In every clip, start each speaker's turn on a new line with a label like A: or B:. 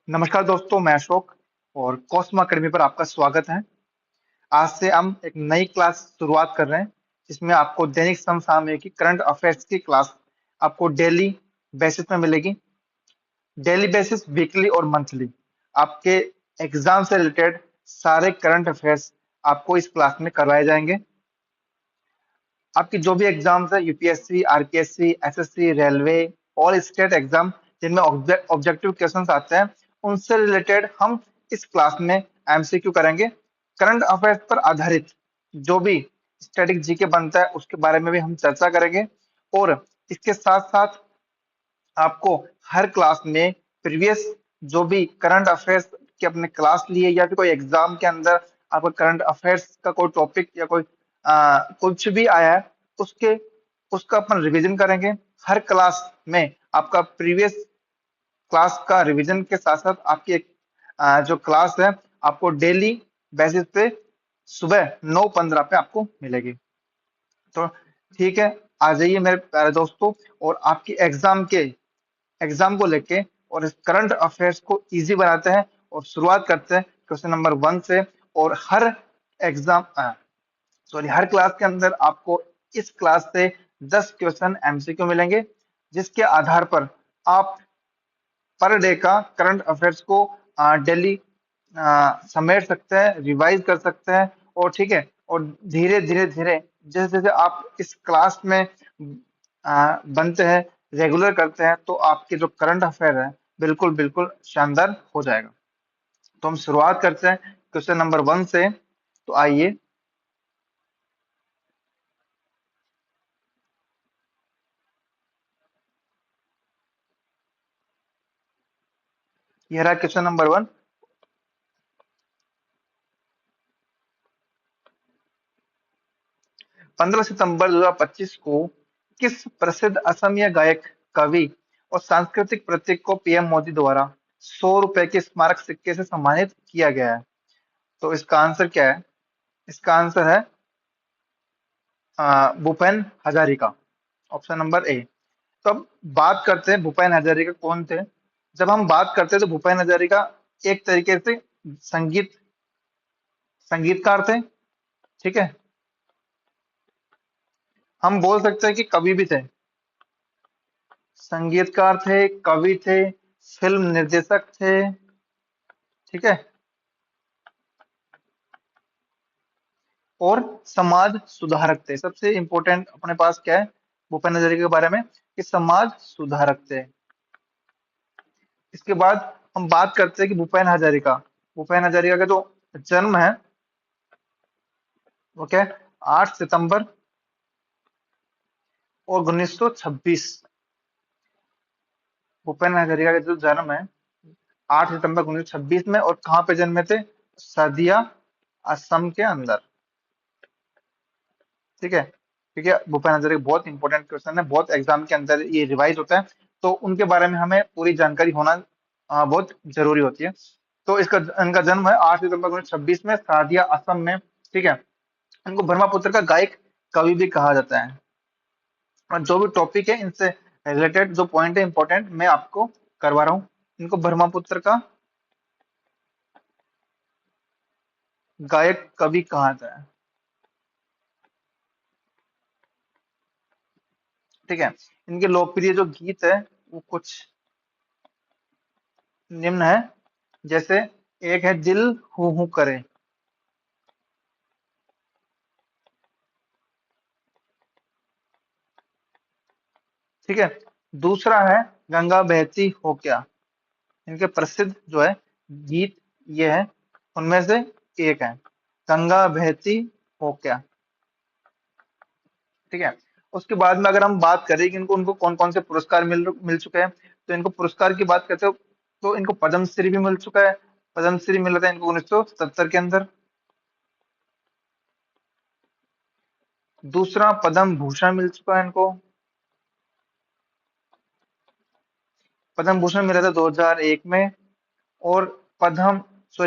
A: नमस्कार दोस्तों, मैं अशोक और कॉस्मो अकेडमी पर आपका स्वागत है। आज से हम एक नई क्लास शुरुआत कर रहे हैं, जिसमें आपको दैनिक समसामयिकी करंट अफेयर्स की क्लास आपको डेली बेसिस में मिलेगी। डेली बेसिस, वीकली और मंथली आपके एग्जाम से रिलेटेड सारे करंट अफेयर्स आपको इस क्लास में करवाए जाएंगे। आपकी जो भी एग्जाम्स है, UPSC, RPSC, SSC, railway, all state exam जिनमें ऑब्जेक्टिव क्वेश्चंस आते हैं, उनसे रिलेटेड हम इस क्लास में एमसीक्यू करेंगे। करंट अफेयर्स पर आधारित जो भी स्टैटिक जीके बनता है, उसके बारे में भी हम चर्चा करेंगे। और इसके साथ साथ आपको हर क्लास में प्रीवियस जो भी करंट अफेयर्स के अपने क्लास लिए या फिर कोई एग्जाम के अंदर आपको करंट अफेयर्स का कोई टॉपिक या कोई कुछ भी आया है, उसके उसका अपन रिवीजन करेंगे। हर क्लास में आपका प्रीवियस क्लास का रिवीजन के साथ साथ आपकी एक जो क्लास है, आपको डेली बेसिस पे सुबह 9:15 पे आपको मिलेगी। तो ठीक है, आ जाइए मेरे प्यारे दोस्तों, और आपकी एग्जाम को लेके और इस करंट अफेयर्स को इजी बनाते हैं और शुरुआत करते हैं क्वेश्चन नंबर 1 से। और एग्जाम हर क्लास के अंदर आपको इस क्लास से 10 क्वेश्चन एमसीक्यू मिलेंगे, जिसके आधार पर आप पर डे का करंट अफेयर्स को डेली समेट सकते हैं, रिवाइज कर सकते हैं। और ठीक है, और धीरे धीरे धीरे जैसे जैसे आप इस क्लास में बनते हैं, रेगुलर करते हैं, तो आपके जो करंट अफेयर है बिल्कुल बिल्कुल शानदार हो जाएगा। तो हम शुरुआत करते हैं क्वेश्चन नंबर 1 से। तो आइए, यह रहा क्वेश्चन नंबर 1। 15 सितंबर 2025 को किस प्रसिद्ध असमीय गायक, कवि और सांस्कृतिक प्रतीक को पीएम मोदी द्वारा 100 रुपए के स्मारक सिक्के से सम्मानित किया गया है? तो इसका आंसर क्या है? इसका आंसर है Bhupen Hazarika, option number A. तो अब बात करते हैं भूपेन हजारिका कौन थे। जब हम बात करते हैं तो भूपेन हजारिका एक तरीके से संगीत संगीतकार थे। ठीक है, हम बोल सकते हैं कि कवि भी थे। संगीतकार थे, कवि थे, फिल्म निर्देशक थे। ठीक है, और समाज सुधारक थे। सबसे इंपॉर्टेंट अपने पास क्या है भूपेन हजारिका के बारे में, कि समाज सुधारक थे। इसके बाद हम बात करते हैं कि भूपेन हजारिका का जो जन्म है वो क्या है, 8 सितंबर और 1926। भूपेन हजारिका का जो जन्म है 8 सितंबर 1926 में, और कहाँ पे जन्मे थे? सदिया, असम के अंदर। ठीक है, क्योंकि भूपेन हजारिका बहुत इंपॉर्टेंट क्वेश्चन है, बहुत एग्जाम के अंदर ये रिवाइज होता है, तो उनके बारे में हमें पूरी जानकारी होना बहुत जरूरी होती है। तो इनका जन्म है 8 सितंबर 1926 में, सादिया, असम में। ठीक है, इनको ब्रह्मपुत्र का गायक, कवि भी कहा जाता है। और जो भी टॉपिक है इनसे रिलेटेड जो पॉइंट है इंपॉर्टेंट, मैं आपको करवा रहा हूँ। इनको ब्रह्मपुत्र का गायक, कवि कहा जाता है। ठीक है, इनके लोकप्रिय जो गीत है वो कुछ निम्न है। जैसे एक है दिल हूँ करे। ठीक है, दूसरा है गंगा बहती हो क्या। इनके प्रसिद्ध जो है गीत ये है, उनमें से एक है गंगा बहती हो क्या। ठीक है, उसके बाद में अगर हम बात करें कि इनको उनको कौन कौन से पुरस्कार मिल मिल चुके हैं, तो इनको पुरस्कार की बात करते हो तो इनको पद्मश्री भी मिल चुका है। पद्मश्री मिला था इनको 1977 के अंदर। दूसरा पद्म भूषण मिल चुका है इनको। पद्म भूषण मिला था 2001 में। और पद्म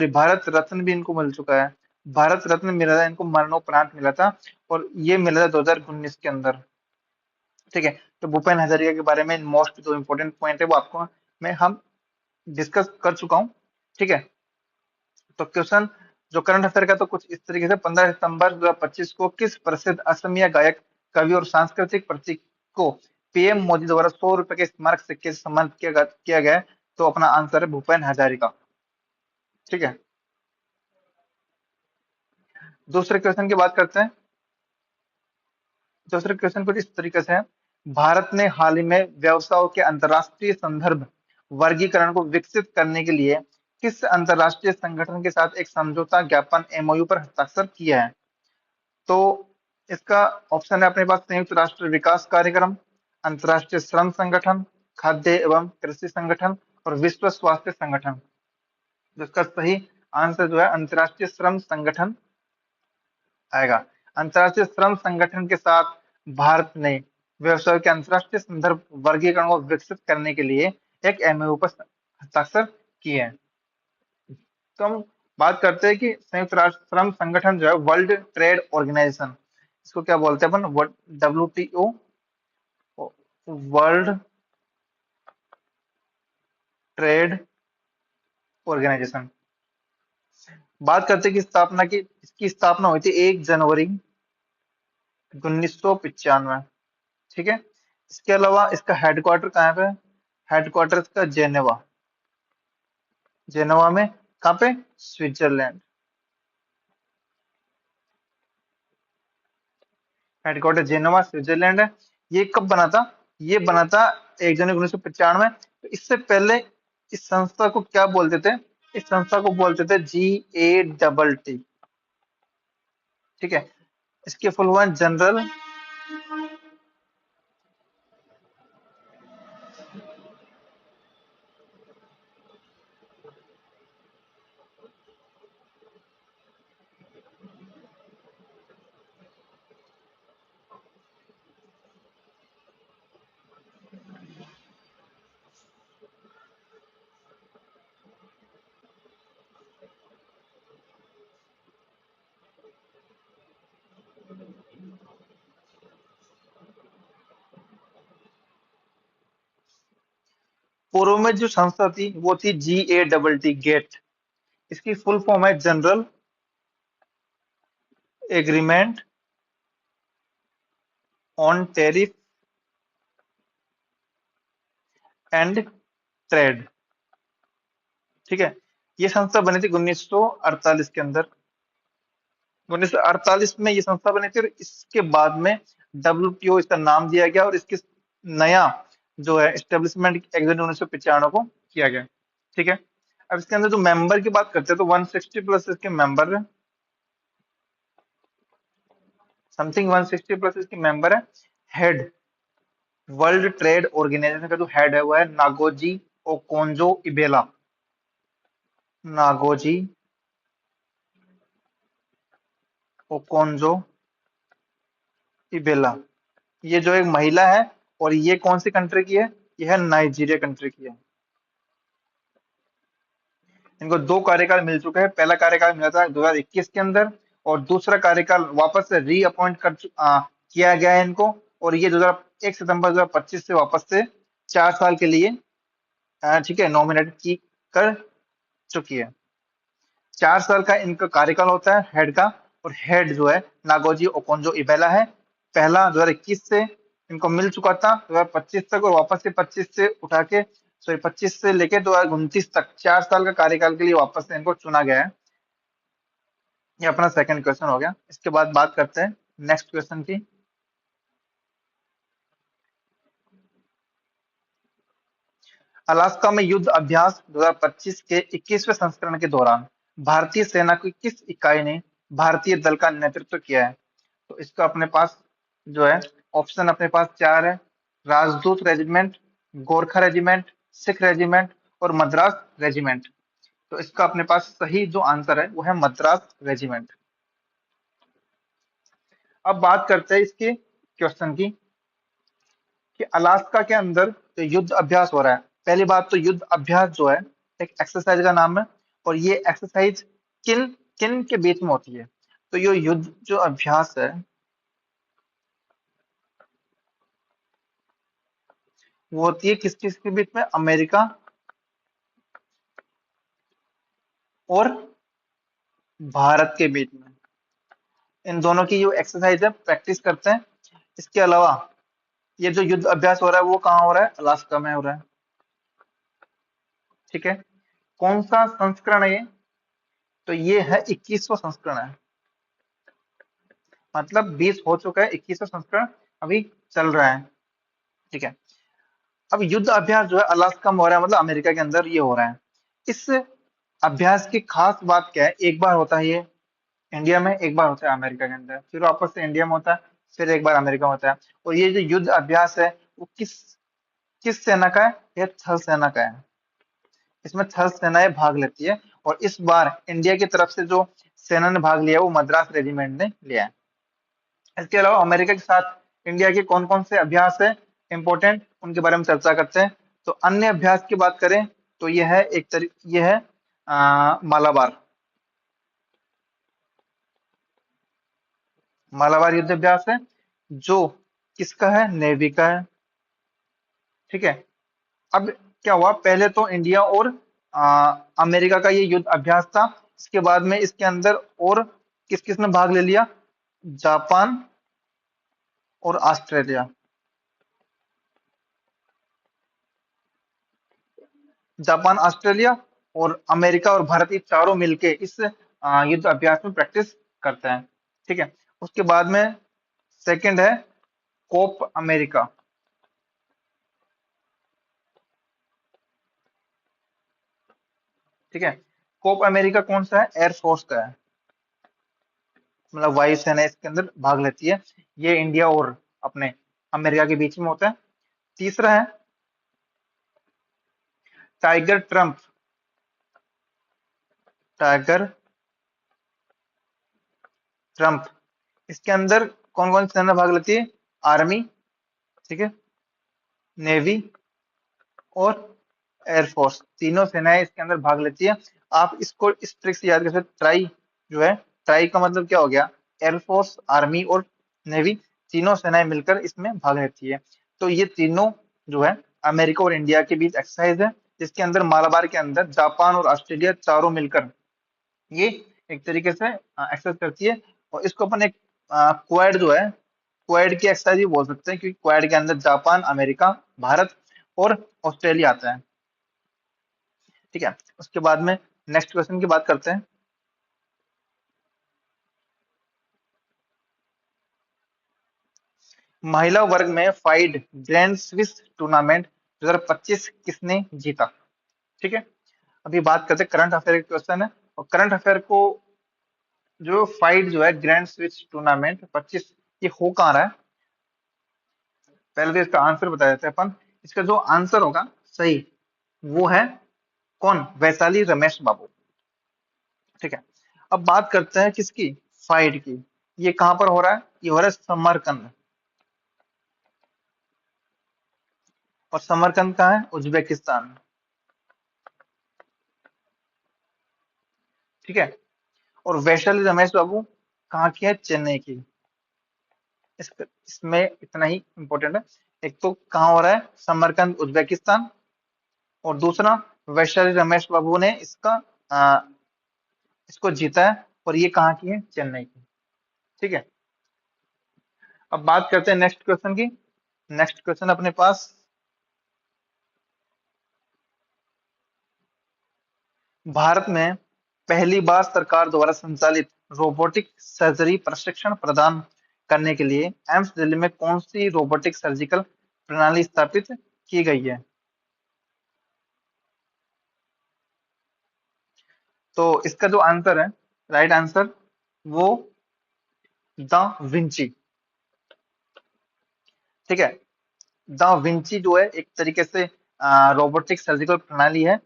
A: भारत रत्न भी इनको मिल चुका है। भारत रत्न मिला था इनको, मरणोपरांत मिला था, और ये मिला था 2019 के अंदर। ठीक है, तो भूपेन हजारिका के बारे में मोस्ट जो इम्पोर्टेंट पॉइंट है वो आपको मैं हम डिस्कस कर चुका हूँ। ठीक है, तो क्वेश्चन जो करंट अफेयर का तो कुछ इस तरीके से, 15 सितंबर 2025 को किस प्रसिद्ध असमिया गायक, कवि और सांस्कृतिक प्रतीक को पीएम मोदी द्वारा 100 रुपए के स्मारक सिक्के से सम्मानित किया गया है? तो अपना आंसर है भूपेन हजारिका। ठीक है, दूसरे क्वेश्चन की बात करते हैं। दूसरे क्वेश्चन कुछ इस तरीके से है, भारत ने हाल ही में व्यवसायों के अंतर्राष्ट्रीय संदर्भ वर्गीकरण को विकसित करने के लिए किस अंतर्राष्ट्रीय संगठन के साथ एक समझौता ज्ञापन एमओयू पर हस्ताक्षर किया है? तो इसका ऑप्शन है अपने पास, संयुक्त राष्ट्र विकास कार्यक्रम, अंतर्राष्ट्रीय श्रम संगठन, खाद्य एवं कृषि संगठन और विश्व स्वास्थ्य संगठन। जिसका सही आंसर जो है अंतर्राष्ट्रीय श्रम संगठन आएगा। अंतर्राष्ट्रीय श्रम संगठन के साथ भारत ने व्यवसाय के अंतर्राष्ट्रीय संदर्भ वर्गीकरण को विकसित करने के लिए एक एमओयू पर हस्ताक्षर किए हैं। तो हम बात करते हैं कि संयुक्त राष्ट्र श्रम संगठन जो है वर्ल्ड ट्रेड ऑर्गेनाइजेशन, इसको क्या बोलते हैं अपन, WTO, वर्ल्ड ट्रेड ऑर्गेनाइजेशन। बात करते हैं कि स्थापना की, इसकी स्थापना हुई थी 1 जनवरी 1995। ठीक है, इसके अलावा इसका हेडक्वार्टर कहाँ पे है? हेडक्वार्टर इसका जेनेवा, जेनेवा में, कहाँ पे, स्विट्जरलैंड। हेडक्वार्टर जेनेवा स्विट्जरलैंड है। ये कब बना था? ये बना था 1 जनवरी 1995। तो इससे पहले इस संस्था को क्या बोलते थे? इस संस्था को बोलते थे GATT। ठीक है, इसके फुल फॉर्म जनरल, पूर्व में जो संस्था थी वो थी GATT, गेट। इसकी फुल फॉर्म है general agreement on tariff and trade. ठीक है, ये संस्था बनी थी 1948 के अंदर। 1948 में ये संस्था बनी थी और इसके बाद में WTO इसका नाम दिया गया और इसकी नया जो है एस्टेब्लिशमेंट 1 जनवरी 1995 को किया गया। ठीक है, अब इसके अंदर जो मेंबर की बात करते हैं तो 160 प्लस इसके मेंबर है, समथिंग 160 प्लस इसके मेंबर है। हेड, वर्ल्ड ट्रेड ऑर्गेनाइजेशन का जो हेड है वो है नागोजी ओकोंजो इबेला। नागोजी ओकोंजो इबेला, ये जो एक महिला है, और ये कौन सी कंट्री की है? ये है नाइजीरिया कंट्री की है। इनको 2 कार्यकाल मिल चुका है। पहला कार्यकाल मिला था 2021 के अंदर, और दूसरा कार्यकाल वापस से रीअपॉइंट किया गया है इनको। और ये 1 सितंबर 2025 से वापस से 4 साल के लिए ठीक है नॉमिनेट की कर चुकी है। 4 साल का इनका कार्यकाल होता है हेड का, और हेड जो है नागोजी ओकोंजो इबेला है। पहला 2021 से इनको मिल चुका था 2025 तक, और वापस से 25 से उठा के, सॉरी 25 से लेके 2029 तक 4 साल का कार्यकाल के लिए वापस से इनको चुना गया है। ये अपना सेकंड क्वेश्चन हो गया। इसके बाद बात करते हैं नेक्स्ट क्वेश्चन की। अलास्का में युद्ध अभ्यास 2025 के 21वें संस्करण के दौरान भारतीय सेना की किस इकाई ने भारतीय दल का नेतृत्व किया है? तो इसका अपने पास जो है ऑप्शन अपने पास 4 है। राजदूत regiment, Gorkha regiment, Sikh regiment और मद्रास रेजिमेंट। तो इसका अपने पास सही जो आंसर है वो है मद्रास रेजिमेंट। अब बात करते हैं इसके क्वेश्चन की, कि अलास्का के अंदर जो युद्ध अभ्यास हो रहा है, पहली बात तो युद्ध अभ्यास जो है एक एक्सरसाइज का नाम है, और ये एक्सरसाइज किन किन के बीच में होती है? तो ये युद्ध जो अभ्यास है वो होती है किस किस के बीच में? अमेरिका और भारत के बीच में, इन दोनों की जो एक्सरसाइज है प्रैक्टिस करते हैं। इसके अलावा ये जो युद्ध अभ्यास हो रहा है वो कहाँ हो रहा है, अलास्का में हो रहा है। ठीक है, कौन सा संस्करण है ये, तो ये है 21वां संस्करण है। मतलब 20 हो चुका है, 21वां संस्करण अभी चल रहा है। ठीक है, अब युद्ध अभ्यास जो है अलास्का में हो रहा है, मतलब अमेरिका के अंदर ये हो रहा है। इस अभ्यास की खास बात क्या है, एक बार होता है ये इंडिया में, एक बार होता है अमेरिका के अंदर, फिर वापस से इंडिया में होता है, फिर एक बार अमेरिका में होता है। और ये जो युद्ध अभ्यास है वो किस किस सेना का है, ये थल सेना का है। इसमें थल सेनाएं भाग लेती है, और इस बार इंडिया की तरफ से जो सेना ने भाग लिया वो मद्रास रेजिमेंट ने लिया है। इसके अलावा अमेरिका के साथ इंडिया के कौन कौन से अभ्यास है इंपॉर्टेंट, उनके बारे में चर्चा करते हैं। तो अन्य अभ्यास की बात करें तो यह है यह है मालाबार। मालाबार युद्ध अभ्यास है जो किसका है, नेवी का है। ठीक है, अब क्या हुआ, पहले तो इंडिया और अमेरिका का ये युद्ध अभ्यास था। इसके बाद में इसके अंदर और किस किस ने भाग ले लिया, जापान और ऑस्ट्रेलिया। जापान, ऑस्ट्रेलिया और अमेरिका और भारत, ये चारों मिलके इस युद्ध अभ्यास में प्रैक्टिस करते हैं। ठीक है, उसके बाद में सेकंड है कोप अमेरिका। ठीक है, कोप अमेरिका कौन सा है, एयरफोर्स का है, मतलब वायुसेना इसके अंदर भाग लेती है। ये इंडिया और अपने अमेरिका के बीच में होता है। तीसरा है टाइगर ट्रंप। टाइगर ट्रंप, इसके अंदर कौन कौन सी सेना भाग लेती है, आर्मी, ठीक है, नेवी और एयरफोर्स, तीनों सेनाएं इसके अंदर भाग लेती है। आप इसको इस ट्रिक से याद कर सकते, ट्राई जो है, ट्राई का मतलब क्या हो गया, एयरफोर्स, आर्मी और नेवी, तीनों सेनाएं मिलकर इसमें भाग लेती है। तो ये तीनों जो है अमेरिका और इंडिया के बीच एक्सरसाइज है, जिसके अंदर मालाबार के अंदर जापान और ऑस्ट्रेलिया चारों मिलकर ये एक तरीके से एक्सरसाइज करती है। और इसको अपन एक क्वाड जो है, क्वाड की एक्सरसाइज भी बोल सकते हैं, क्योंकि क्वाड के अंदर जापान, अमेरिका, भारत और ऑस्ट्रेलिया आता है। ठीक है, उसके बाद में नेक्स्ट क्वेश्चन की बात करते हैं। महिला वर्ग में फाइड ग्रैंड स्विस टूर्नामेंट 2025 किसने जीता। ठीक है, अभी बात करते हैं, करंट अफेयर क्वेश्चन है। और करंट अफेयर को जो फाइड जो है ग्रैंड स्विस टूर्नामेंट 25, ये हो कहाँ रहा है, पहले तो इसका आंसर बता देते हैं अपन। इसका जो आंसर होगा सही, वो है कौन, वैशाली रमेश बाबू। ठीक है, अब बात करते हैं किसकी, फाइड की। ये कहां पर हो रहा है, ये हो रहा है समरकंद। और समरकंद कहाँ है, उज्बेकिस्तान। ठीक है, और वैशाली रमेश बाबू कहाँ की है, चेन्नई की। इसमें इतना ही इंपॉर्टेंट है, एक तो कहाँ हो रहा है, समरकंद उज्बेकिस्तान, और दूसरा वैशाली रमेश बाबू ने इसको जीता है, और ये कहाँ की है, चेन्नई की। ठीक है, अब बात करते हैं नेक्स्ट क्वेश्चन की। नेक्स्ट क्वेश्चन अपने पास, भारत में पहली बार सरकार द्वारा संचालित रोबोटिक सर्जरी प्रशिक्षण प्रदान करने के लिए एम्स दिल्ली में कौन सी रोबोटिक सर्जिकल प्रणाली स्थापित की गई है। तो इसका जो आंसर है, राइट आंसर, वो द विंची। ठीक है, द विंची जो है एक तरीके से रोबोटिक सर्जिकल प्रणाली है।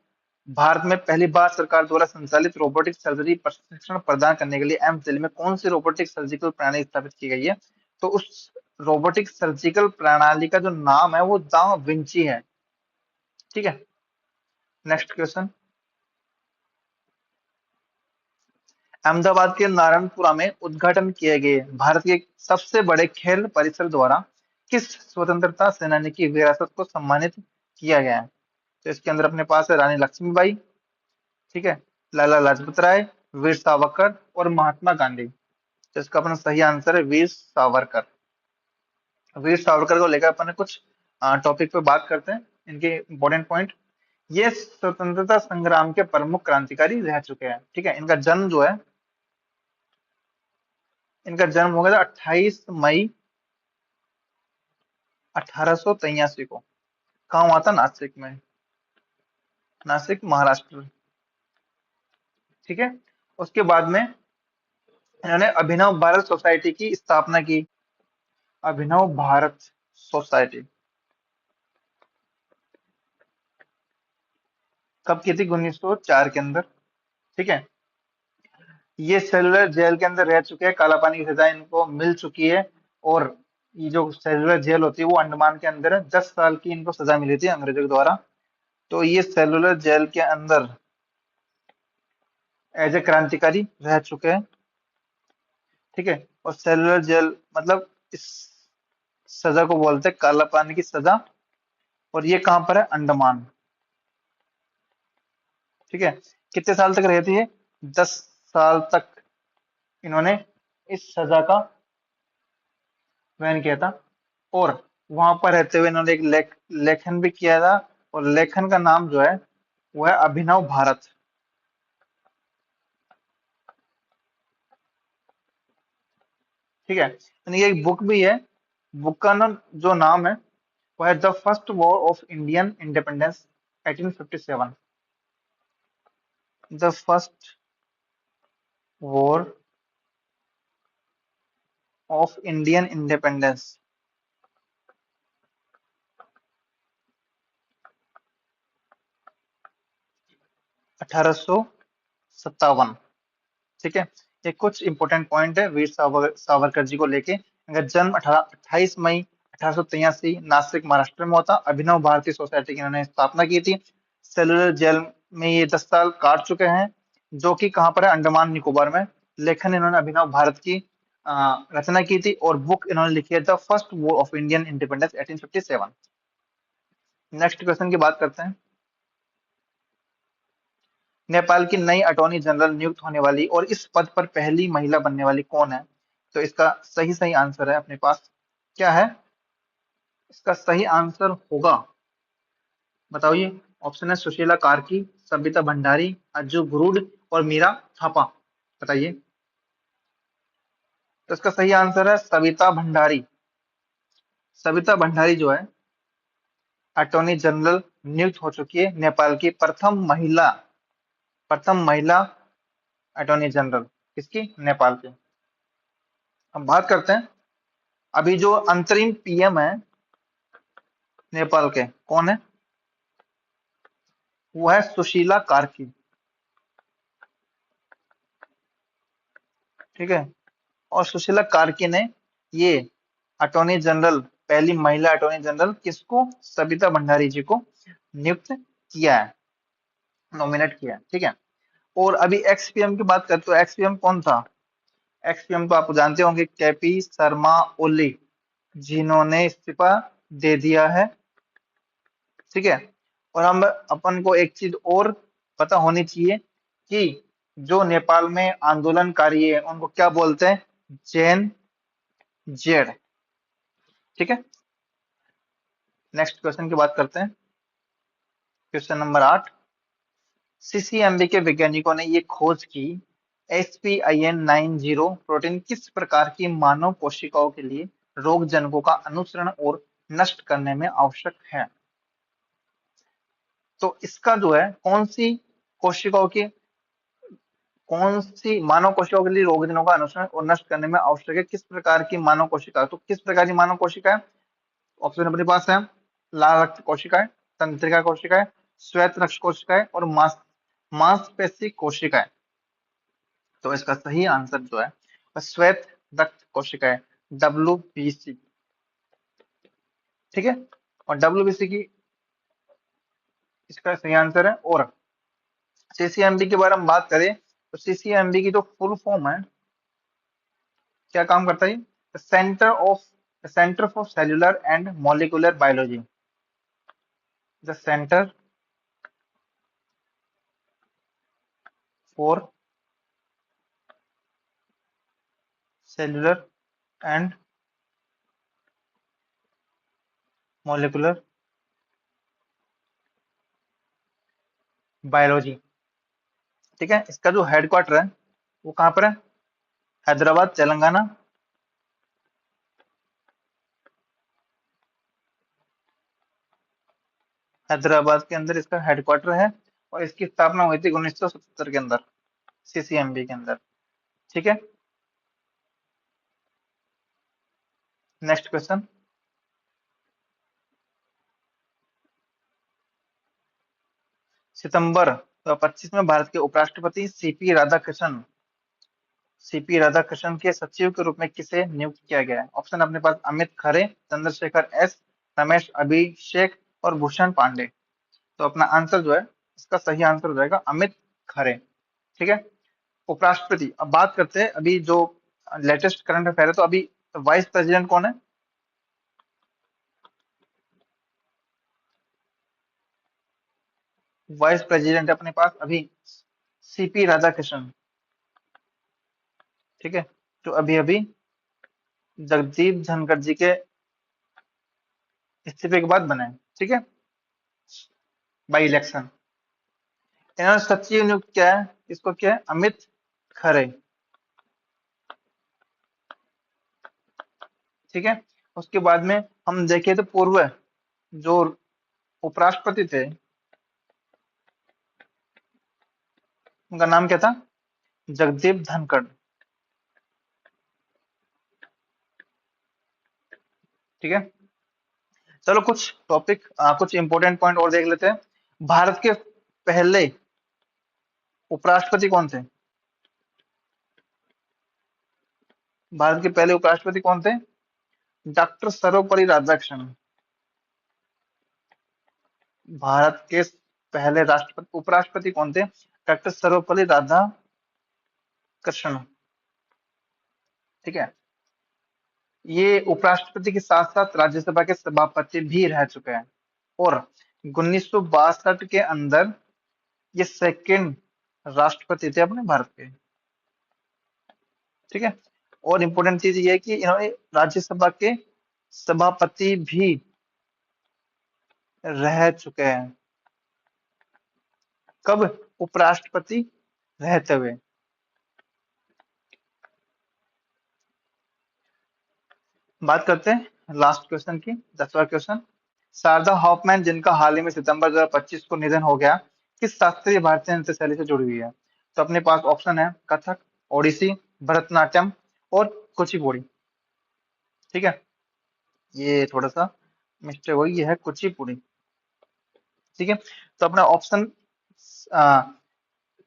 A: भारत में पहली बार सरकार द्वारा संचालित रोबोटिक सर्जरी प्रशिक्षण प्रदान करने के लिए एम्स दिल्ली में कौन सी रोबोटिक सर्जिकल प्रणाली स्थापित की गई है। तो उस रोबोटिक सर्जिकल प्रणाली का जो नाम है वो द विंची है। ठीक है, नेक्स्ट क्वेश्चन। अहमदाबाद के नारायणपुरा में उद्घाटन किए गए भारत के सबसे बड़े खेल परिसर द्वारा किस स्वतंत्रता सेनानी की विरासत को सम्मानित किया गया है। तो इसके अंदर अपने पास है रानी लक्ष्मीबाई, ठीक है, लाला लाजपत राय, वीर सावरकर और महात्मा गांधी। तो इसका अपना सही आंसर है वीर सावरकर। वीर सावरकर को लेकर अपन कुछ टॉपिक पे बात करते हैं, इनके इंपॉर्टेंट पॉइंट। ये स्वतंत्रता संग्राम के प्रमुख क्रांतिकारी रह चुके हैं। ठीक है, इनका जन्म जो है, इनका जन्म हो गया था 28 मई 1883 को। कहाँ हुआ था? नासिक में, नासिक महाराष्ट्र। ठीक है, उसके बाद में इन्होंने अभिनव भारत सोसाइटी की स्थापना की। अभिनव भारत सोसाइटी कब की थी? 1904 के अंदर। ठीक है, ये सेलुलर जेल के अंदर रह चुके हैं, काला पानी की सजा इनको मिल चुकी है। और ये जो सेलुलर जेल होती है वो अंडमान के अंदर है। 10 साल की इनको सजा मिली थी अंग्रेजों के द्वारा। तो ये सेलुलर जेल के अंदर एज ए क्रांतिकारी रह चुके हैं। ठीक है, और सेलुलर जेल मतलब इस सजा को बोलते हैं काला पानी की सजा। और ये कहाँ पर है? अंडमान। ठीक है, कितने साल तक रहे थे ये? 10 साल तक इन्होंने इस सजा का वहन किया था। और वहां पर रहते हुए इन्होंने एक लेखन भी किया था। और लेखन का नाम जो है वो है अभिनव भारत। ठीक है, यानी ये एक बुक भी है। बुक का नाम जो नाम है वो है the first war of Indian independence 1857। The first war of Indian independence 1857। ठीक है, ये कुछ इंपॉर्टेंट पॉइंट है वीर सावरकर जी को लेके। इनका जन्म 28 मई 1883 नासिक महाराष्ट्र में होता। अभिनव भारतीय सोसाइटी की इन्होंने स्थापना की थी। सेलुलर जेल में ये 10 साल काट चुके हैं, जो कि कहाँ पर है? अंडमान निकोबार में। लेखन इन्होंने अभिनव भारत की रचना की थी। और बुक इन्होंने लिखी है the first war of Indian independence 1857। Next question की बात करते हैं। नेपाल की नई अटॉर्नी जनरल नियुक्त होने वाली और इस पद पर पहली महिला बनने वाली कौन है? तो इसका सही सही आंसर है अपने पास, क्या है? इसका सही आंसर होगा, बताओ ये। ऑप्शन है सुशीला कार्की, सविता भंडारी, अज्जू गुरूड और मीरा थापा। बताइए। तो इसका सही आंसर है सविता भंडारी। सविता भंडारी जो है अटॉर्नी जनरल नियुक्त हो चुकी है, नेपाल की प्रथम महिला अटॉर्नी जनरल। किसकी? नेपाल की। हम बात करते हैं, अभी जो अंतरिम पीएम है नेपाल के, कौन है? वो है सुशीला कार्की। ठीक है, और सुशीला कार्की ने ये अटॉर्नी जनरल, पहली महिला अटॉर्नी जनरल किसको? सविता भंडारी जी को नियुक्त किया है, नॉमिनेट किया है। ठीक है, और अभी एक्स पीएम की बात करते हो, एक्स पीएम कौन था? एक्स पीएम तो आप जानते होंगे, केपी शर्मा ओली, जिन्होंने इस्तीफा दे दिया है। ठीक है, और हम अपन को एक चीज और पता होनी चाहिए कि जो नेपाल में आंदोलनकारी है उनको क्या बोलते हैं? जैन जेड। ठीक है, नेक्स्ट क्वेश्चन की बात करते हैं। Question number 8। सीसीएमबी के वैज्ञानिकों ने ये खोज की, SPIN90 प्रोटीन किस प्रकार की मानव कोशिकाओं के लिए रोग जनकों का अनुसरण और नष्ट करने में आवश्यक है? तो इसका जो है कोशिकाओं की कौन सी मानव कोशिकाओं के लिए रोग जनकों का अनुसरण और नष्ट करने में आवश्यक है? किस प्रकार की मानव कोशिका? तो किस प्रकार की मानव कोशिका है? ऑप्शन अपने पास है, लाल रक्त कोशिकाएं, तंत्रिका कोशिकाएं, श्वेत रक्त कोशिकाएं और मांसपेशी कोशिकाएं। तो इसका सही आंसर जो है वह श्वेत रक्त कोशिकाएं, WBC। ठीक है, और WBC की इसका सही आंसर है। और सीसीएमबी के बारे में बात करें तो सीसीएमबी की जो फुल फॉर्म है, क्या काम करता है? Centre for cellular and molecular biology. The centre for cellular and molecular biology. ठीक है, इसका जो हेडक्वार्टर है वो कहाँ पर है? हैदराबाद, तेलंगाना। हैदराबाद के अंदर इसका हेडक्वार्टर है और इसकी स्थापना हुई थी 1977 के अंदर, सीसीएमबी के अंदर। ठीक है, नेक्स्ट क्वेश्चन। सितंबर 2025 में भारत के उपराष्ट्रपति सीपी राधाकृष्णन के सचिव के रूप में किसे नियुक्त किया गया है? ऑप्शन अपने पास अमित खरे, चंद्रशेखर एस, रमेश अभिषेक और भूषण पांडे। तो अपना आंसर जो है, इसका सही आंसर हो जाएगा अमित खरे। ठीक है, उपराष्ट्रपति। अब बात करते हैं अभी जो लेटेस्ट करंट अफेयर है, तो अभी वाइस प्रेसिडेंट कौन है? वाइस प्रेसिडेंट है अपने पास अभी सीपी राधाकृष्णन। ठीक है, जो अभी अभी जगदीप धनखड़ जी के इस्तीफे के बाद बने हैं। ठीक है, बाई इलेक्शन। इन्होंने सचिव नियुक्त किया है, इसको क्या है? अमित खरे। ठीक है, उसके बाद में हम देखें तो पूर्व जो उपराष्ट्रपति थे, उनका नाम क्या था? जगदीप धनखड़। ठीक है, चलो कुछ टॉपिक, कुछ इंपॉर्टेंट पॉइंट और देख लेते हैं। भारत के पहले उपराष्ट्रपति कौन थे? भारत के पहले उपराष्ट्रपति कौन थे? डॉक्टर सर्वपल्ली राधाकृष्णन। भारत के पहले राष्ट्रपति उपराष्ट्रपति कौन थे? डॉक्टर सर्वपल्ली राधाकृष्णन। ठीक है, ये उपराष्ट्रपति के साथ साथ राज्यसभा के सभापति भी रह चुके हैं और 1962 के अंदर ये सेकंड राष्ट्रपति थे अपने भारत के। ठीक है, और इम्पोर्टेंट चीज ये है कि इन्होंने राज्यसभा के सभापति भी रह चुके हैं। कब? उपराष्ट्रपति रहते हुए। बात करते हैं लास्ट क्वेश्चन की, 10वां क्वेश्चन। शारदा हॉफमैन, जिनका हाल ही में सितंबर 2025 को निधन हो गया, किस शास्त्रीय भारतीय नृत्य शैली से जुड़ी हुई है? तो अपने पास ऑप्शन है कथक, ओडिसी, भरतनाट्यम और कुचिपुड़ी। ठीक है, ये थोड़ा सा मिस्टेक हुई, ये है कुचिपुड़ी। ठीक है, तो अपना ऑप्शन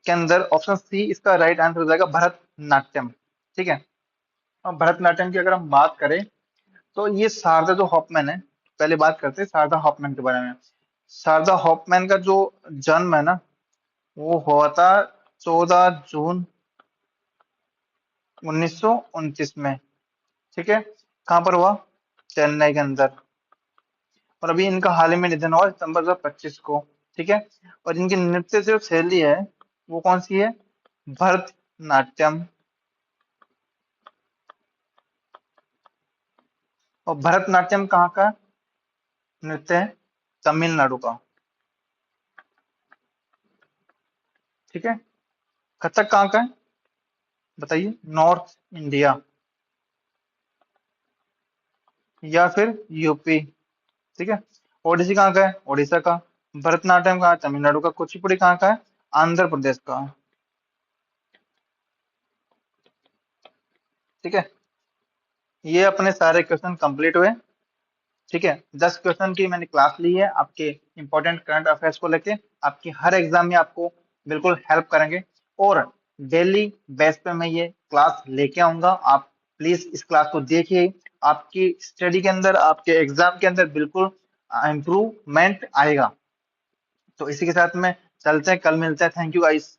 A: के अंदर ऑप्शन सी इसका राइट आंसर हो जाएगा, भरतनाट्यम। ठीक है, और भरतनाट्यम की अगर हम बात करें तो ये शारदा जो हॉफमैन है, पहले बात करते हैं शारदा हॉफमैन के बारे में। शारदा हॉफमैन का जो जन्म है ना, वो हुआ था 14 जून 1929 में। ठीक है, कहाँ पर हुआ? चेन्नई के अंदर। और अभी इनका हाल ही में निधन हुआ सितंबर 2025 को। ठीक है, और इनकी नृत्य जो शैली है वो कौन सी है? भरतनाट्यम। और भरतनाट्यम कहाँ का नृत्य है? तमिलनाडु का। ठीक है, कथक कहाँ का है बताइए? नॉर्थ इंडिया या फिर यूपी। ठीक है, ओडिसी कहाँ का है? ओडिशा का। भरतनाट्यम कहाँ है? तमिलनाडु का। कुचिपुड़ी कहाँ का है? आंध्र प्रदेश का। ठीक है, ये अपने सारे क्वेश्चन कंप्लीट हुए। ठीक है, 10 क्वेश्चन की मैंने क्लास ली है आपके इंपॉर्टेंट करंट अफेयर्स को लेके। आपकी हर एग्जाम में आपको बिल्कुल हेल्प करेंगे और डेली बेस पे मैं ये क्लास लेके आऊंगा। आप प्लीज इस क्लास को देखिए, आपकी स्टडी के अंदर, आपके एग्जाम के अंदर बिल्कुल इम्प्रूवमेंट आएगा। तो इसी के साथ में चलते हैं, कल मिलते हैं। Thank you guys.